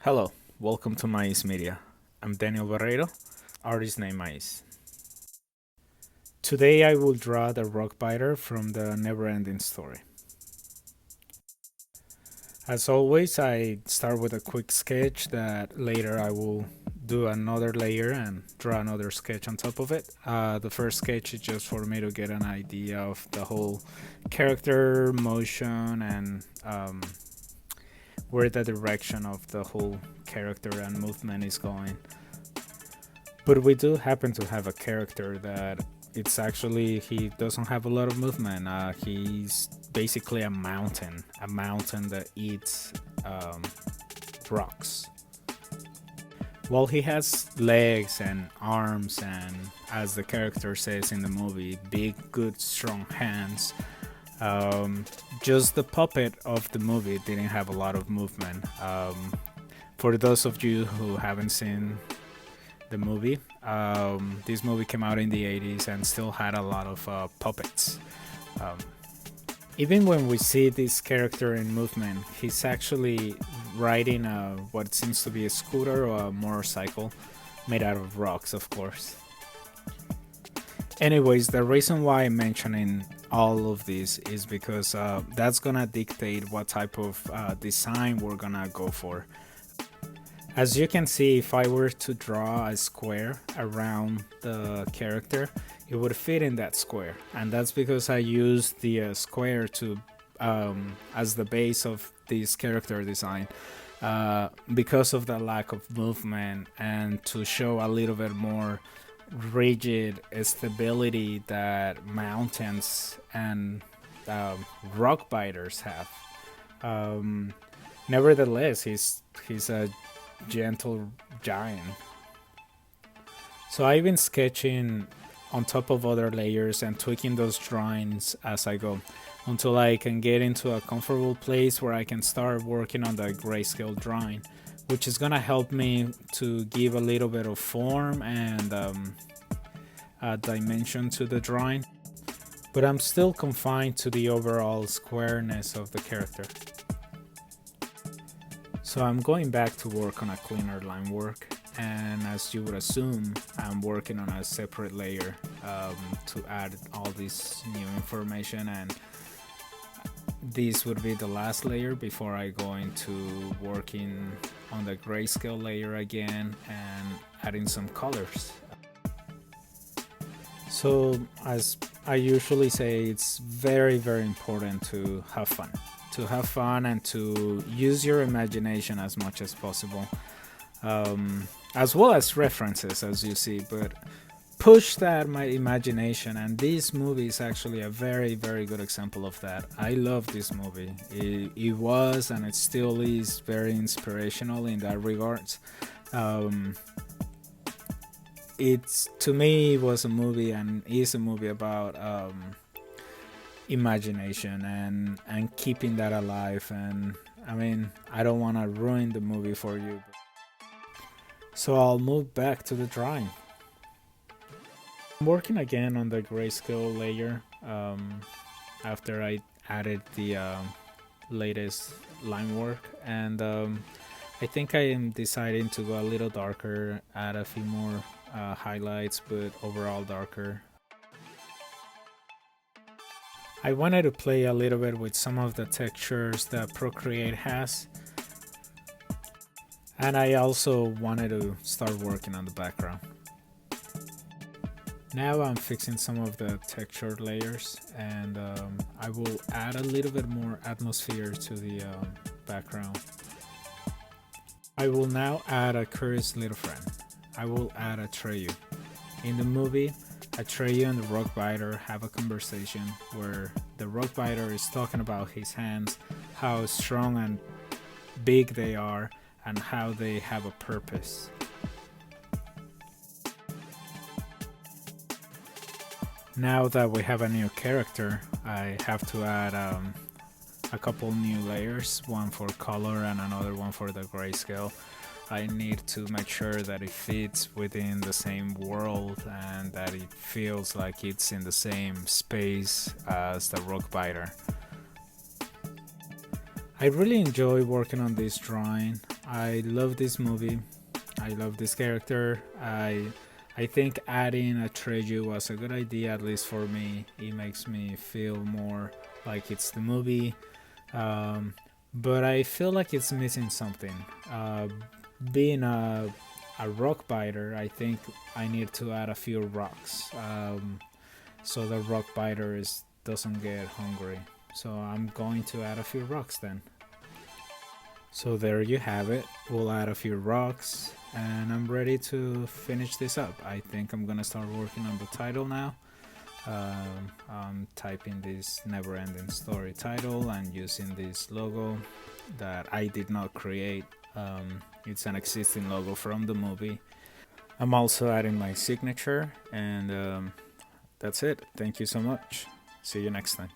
Hello, welcome to Mais Media. I'm Daniel Barreiro, artist name Mais. Today I will draw the Rockbiter from the NeverEnding Story. As always, I start with a quick sketch that later I will do another layer and draw another sketch on top of it. The first sketch is just for me to get an idea of the whole character, motion, and where the direction of the whole character and movement is going. But we do happen to have a character that he doesn't have a lot of movement. He's basically a mountain that eats rocks. Well, he has legs and arms, and as the character says in the movie, big, good, strong hands. Just the puppet of the movie didn't have a lot of movement. For those of you who haven't seen the movie, this movie came out in the 80s and still had a lot of puppets. Even when we see this character in movement, he's actually riding what seems to be a scooter or a motorcycle made out of rocks, of course. Anyways, the reason why I'm mentioning all of this is because that's gonna dictate what type of design we're gonna go for. As you can see, if I were to draw a square around the character, it would fit in that square, and that's because I used the square to as the base of this character design, because of the lack of movement and to show a little bit more rigid stability that mountains and rock biters have. Nevertheless, he's a gentle giant. So I've been sketching on top of other layers and tweaking those drawings as I go until I can get into a comfortable place where I can start working on the grayscale drawing, which is gonna help me to give a little bit of form and a dimension to the drawing, but I'm still confined to the overall squareness of the character. So I'm going back to work on a cleaner line work, and as you would assume, I'm working on a separate layer to add all this new information, and this would be the last layer before I go into working on the grayscale layer again and adding some colors. So as I usually say, it's very, very important to have fun. To have fun and to use your imagination as much as possible, as well as references, as you see, but push that my imagination, and this movie is actually a very, very good example of that. I love this movie. It was and it still is very inspirational in that regards. It's, to me, it was a movie and is a movie about imagination and keeping that alive. And I mean, I don't want to ruin the movie for you, so I'll move back to the drawing. I'm working again on the grayscale layer after I added the latest line work, and I think I am deciding to go a little darker, add a few more highlights, but overall darker. I wanted to play a little bit with some of the textures that Procreate has, and I also wanted to start working on the background. Now I'm fixing some of the textured layers, and I will add a little bit more atmosphere to the background. I will now add a curious little friend. I will add Atreyu. In the movie, Atreyu and the Rockbiter have a conversation where the Rockbiter is talking about his hands, how strong and big they are, and how they have a purpose. Now that we have a new character, I have to add a couple new layers, one for color and another one for the grayscale. I need to make sure that it fits within the same world and that it feels like it's in the same space as the Rockbiter. I really enjoy working on this drawing. I love this movie. I love this character. I think adding a Treju was a good idea, at least for me. It makes me feel more like it's the movie. Um, but I feel like it's missing something. Being a Rockbiter, I think I need to add a few rocks, so the Rockbiter doesn't get hungry. So I'm going to add a few rocks then. So there you have it. We'll add a few rocks and I'm ready to finish this up. I think I'm gonna start working on the title now. I'm typing this Never Ending Story title and using this logo that I did not create. It's an existing logo from the movie. I'm also adding my signature, and that's it. Thank you so much. See you next time.